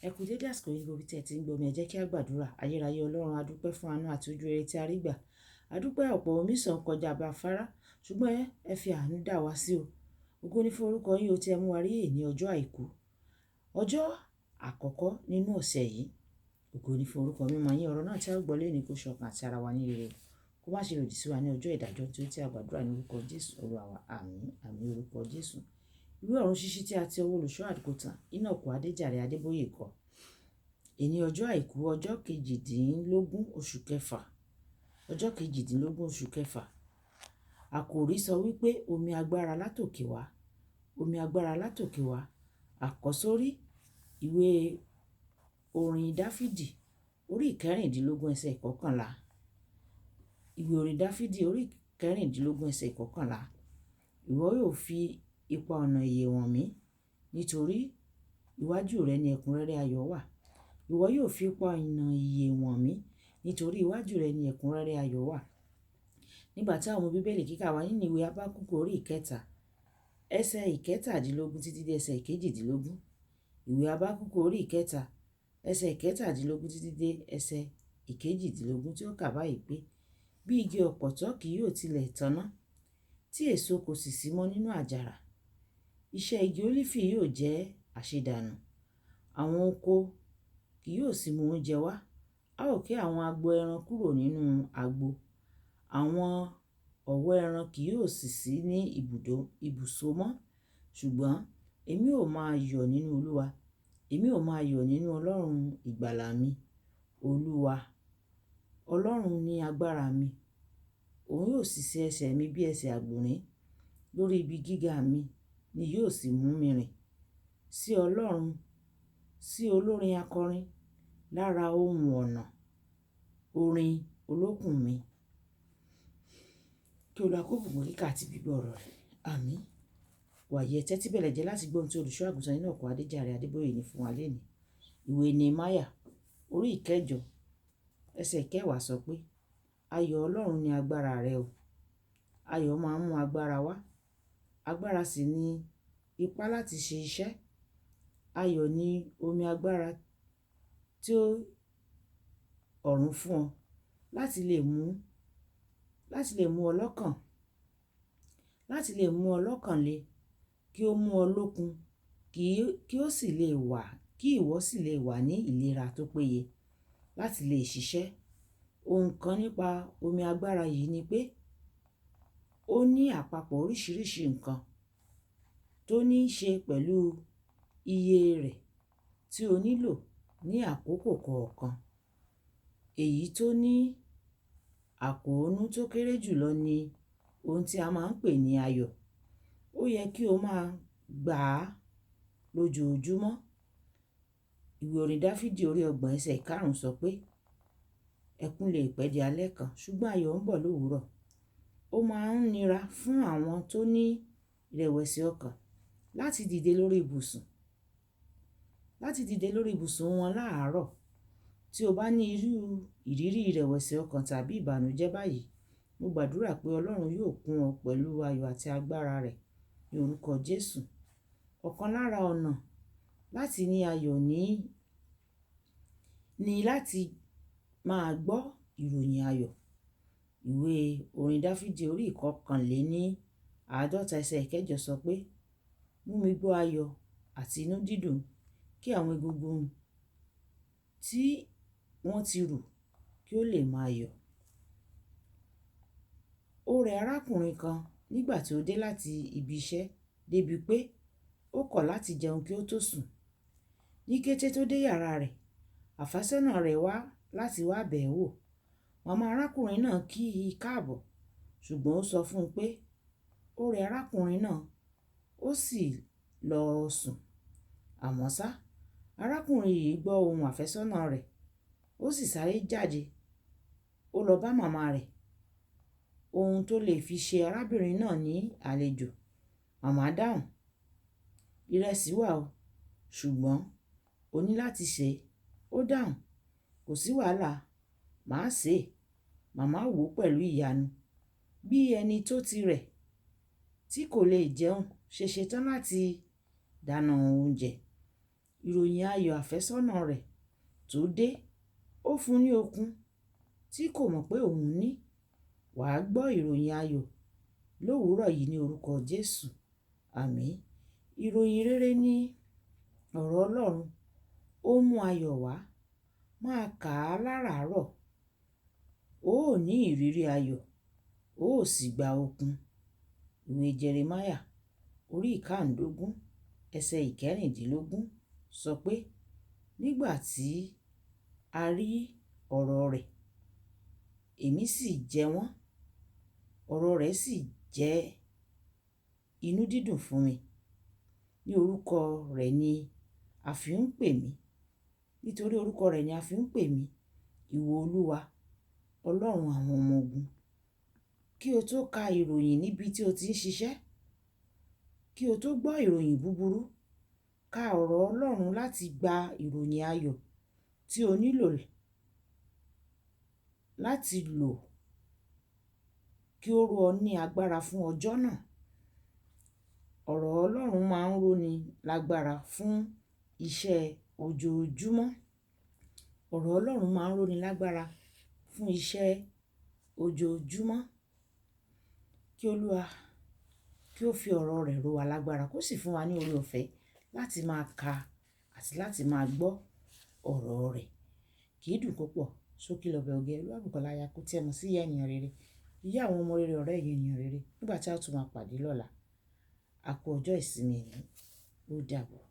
Ẹ kú dédé àsìkò yìí gbogbo tí ẹ ti ń gbọ́ mi, ẹ jẹ́ kí a gbàdúrà. Ayérayé Ọlọ́run, a dúpẹ́ fún àánú àti ojú rere tí a rí gbà. A dúpẹ́ ọ̀pọ̀ omi sàn kọjá bá afárá, ṣùgbọ́n ẹ fi àánú dá wa sí o. Ògo ni fún orúkọ yín o, tí ẹ mú wa rí èní ọjọ́ àìkú, ọjọ́ àkọ́kọ́ nínú ọ̀sẹ̀ yìí. Ògo ni fún orúkọ mímọ́ yín. Ọ̀rọ̀ náà tí a gbọ́ lónìí kó ṣọkàn àti ara wa ní rere, kó má ṣe lòdì sí wa ní ọjọ́ ìdájọ́, tí a gbàdúrà ní orúkọ Jésù Olúwa wa. Àmín àmín orúkọ Jésù. Ìwé ọ̀run ṣíṣí tí a ti ọwọ́ olùṣọ́ àgùntàn Enoch Adeboye kọ. Èní ọjọ́ àìkú, ọjọ́ kejìdínlógún oṣù kẹfà. Ọjọ́ kejìdínlógún oṣù kẹfà. Àkòrí sọ wípé omi agbára látòkè wá. Omi agbára látòkè wá. Àkọ́sórí ìwé orin Dáfídì orí ìkẹrìndínlógún ẹsẹ̀ ìkọkànlá. Ìwé orin Dáfídì orí ìkẹrìndínlógún ẹsẹ̀ ìkọkànlá. Ìwọ yóò fi ipa ọ̀nà ìyè wọ̀n mí, nítorí iwájú rẹ ni ẹ̀kúnrẹ́rẹ́ ayọ̀ wà. Ìwọ yóò fi ipa ọ̀nà ìyè wọ̀n mí, nítorí iwájú rẹ ni ẹ̀kúnrẹ́rẹ́ ayọ̀ wà. Nígbà tí àwọn bíbélì kíkà wá nínú ìwé Ábákúkù orí ìkẹta ẹsẹ̀ ìkẹtàdínlógún títí dé ẹsẹ̀ ìkejìdínlógún. Ìwé Ábákúkù orí ìkẹta ẹsẹ̀ ìkẹtàdínlógún títí dé ẹsẹ̀ ìkejìdínlógún, tí ó kà báyìí pé: bí igi ọ̀pọ̀tọ́ kì yóò tilẹ̀ tanná, tí èso kò sì sí mọ́ nínú àjàrà, iṣẹ́ igi ólífì yóò jẹ́ àṣedànù. Àwọn oko kì yóò sì mú oúnjẹ wá. A ó ké àwọn agbo ẹran kúrò nínú agbo. Àwọn ọ̀wọ́ ẹran kì yóò sì sí ní ibùsọ mọ́. Ṣùgbọ́n èmi ó máa yọ̀ nínú Olúwa. Èmi ó máa yọ̀ nínú Ọlọ́run ìgbàlà mi. Olúwa, Ọlọ́run ni agbára mi. Òun yóò sì ṣe ẹsẹ̀ mi bí ẹsẹ̀ àgbọ̀nrín. Lórí ibi gíga mi ni yóò sì mú mi rìn. Sí Ọlọ́run, sí olórin akọrin lára ohun ọ̀nà orin olókùn mi. Kí Olúwa kó bùkún kíkà àti gbígbọ́ ọ̀rọ̀ rẹ̀. Àmín. Wàyí ẹ tẹ́tí bẹ̀lẹ̀ jẹ́ láti gbọ́ ohun tí olùṣọ́ àgùntàn Enoch Adeboye ní fún wa lénìí. Ìwé Nehemiah orí ìkẹjọ ẹsẹ̀ ìkẹwàá sọ pé: ayọ̀ Ọlọ́run ni agbára rẹ o. Ayọ̀ máa ń mú agbára wá. Agbára sì ni ipá láti ṣe iṣẹ́. Ayọ̀ ni omi agbára tí ọ̀run fún ọ láti lè mú ọ lọ́kàn, láti lè mú ọ lọ́kàn le, kí ó mú ọ lókun, kí ó sì lè wà, kí ìwọ sì lè wà ní ìlera tó péye láti lè ṣiṣẹ́. Ohun kan nípa omi agbára yìí ni pé ó ní àpapọ̀ oríṣiríṣi nǹkan tó ní í ṣe pẹ̀lú iye rẹ̀ tí o nílò ní àkókò kọ̀ọ̀kan. Èyí tó ní àkóónú tó kéré jùlọ ni ohun tí a máa ń pè ní ayọ̀. Ó yẹ kí o máa gbà á lójoojúmọ́. Ìwé orin Dáfídì orí ọgbọ̀n ẹsẹ̀ ìkarùn sọ pé: ẹkún lè pẹ́ di alẹ́ kan, ṣùgbọ́n ayọ̀ ń bọ̀ lówùúrọ̀. Ó máa ń nira fún àwọn tó ní ìrẹ̀wẹ̀sì ọkàn láti dìde lórí ibùsùn wọn láàárọ̀. Tí o bá ní irú ìrírí ìrẹ̀wẹ̀sì ọkàn tàbí ìbànújẹ́ báyìí, mo gbàdúrà pé Ọlọ́run yóò kún ọ pẹ̀lú ayọ̀ àti agbára rẹ̀ ní orúkọ Jésù. Ọ̀kan lára ọ̀nà láti ní ayọ̀ ni láti máa gbọ́ ìròyìn ayọ̀. Ìwé orin Dáfídì orí ìkọkànléní-àádọ́ta ẹsẹ̀ ìkẹjọ sọ pé: mú mi gbọ́ ayọ̀ àti inú dídùn, kí àwọn egungun tí wọ́n ti rù kí ó lè máa yọ̀. Ó rẹ arákùnrin kan nígbà tí ó dé láti ibi iṣẹ́ débi pé ó kọ̀ láti jẹun kí ó tó sùn. Ní kété tó dé yàrá rẹ̀, àfẹ́sọ́nà rẹ̀ wá láti wá bẹ̀ ẹ́ wò. Màmá arákùnrin náà kí i káàbọ̀, ṣùgbọ́n ó sọ fún un pé ó rẹ arákùnrin náà, ó sì lọ sùn. Àmọ́ ṣá, arákùnrin yìí gbọ́ ohùn àfẹ́sọ́nà rẹ̀, ó sì sáré jáde. Ó lọ bá màmá rẹ̀, ohun tó lè fi ṣe arábìnrin náà ní àlejò. Màmá dáhùn: ìrẹsì wà o, ṣùgbọ́n o ní láti sè é. Ó dáhùn: kò sí wàhálà, màá sè é. Màmá wò ó pẹ̀lú ìyanu. Bí ẹni tó ti rẹ̀ tí kò lè jẹun ṣe ṣetán láti dáná oúnjẹ. ìròyìn ayọ̀ àfẹ́sọ́nà rẹ̀ tó dé, ó fún ní okun tí kò mọ̀ pé òun ní. Wàá gbọ́ ìròyìn ayọ̀ lówùúrọ̀ yìí ní orúkọ Jésù. Àmín. Ìròyìn rere ní ọ̀rọ̀ Ọlọ́run, ó mú ayọ̀ wá. Máa kà á láràárọ̀. Ó ò ní ìrírí ayọ̀, ó ò sì gba okun. Ìwé Jeremáyà orí ìkáǹdógún ẹsẹ̀ ìkẹrìndínlógún sọ pé, nígbà tí a rí ọ̀rọ̀ rẹ̀, èmi sì jẹ wọ́n, ọ̀rọ̀ rẹ̀ sì jẹ́ inú dídùn fún mi. Ní orúkọ rẹ̀ ni a fi ń pè mí. Nítorí orúkọ rẹ̀ ni a fi ń pè mí, ìwọ Olúwa, Ọlọ́run àwọn ọmọ ogun. Kí o tó ka ìròyìn níbi tí o ti ń ṣiṣẹ́, kí o tó gbọ́ ìròyìn búburú, ka ọ̀rọ̀ Ọlọ́run láti gba ìròyìn ayọ̀ tí o nílò láti lò kí ó ró ọ ní agbára fún ọjọ́ náà. Ọ̀rọ̀ Ọlọ́run máa ń róni lágbára fún iṣẹ́ ojoojúmọ́. Ọ̀rọ̀ Ọlọ́run máa ń róni lágbára fún iṣẹ́ ojoojúmọ́. Kí Olúwa kí ó fi ọ̀rọ̀ rẹ̀ ró wa lágbára, kó sì fún wa ní oore ọ̀fẹ́ láti máa ka àti láti máa gbọ́ ọ̀rọ̀ rẹ̀. Kì í dùn púpọ̀, ṣókí lọbẹ̀ oge. Olúwàbùkọ́lá aya kú tí ẹ mọ̀ sí ìyá ènìyàn rere. Ìyá àwọn ọmọ rere, ọ̀rẹ́ ẹ̀yin ènìyàn rere. Nígbà tí a tún máa pàdé lọ́la, a kú ọjọ́ ìsinmi ẹni. Ó dàbọ̀.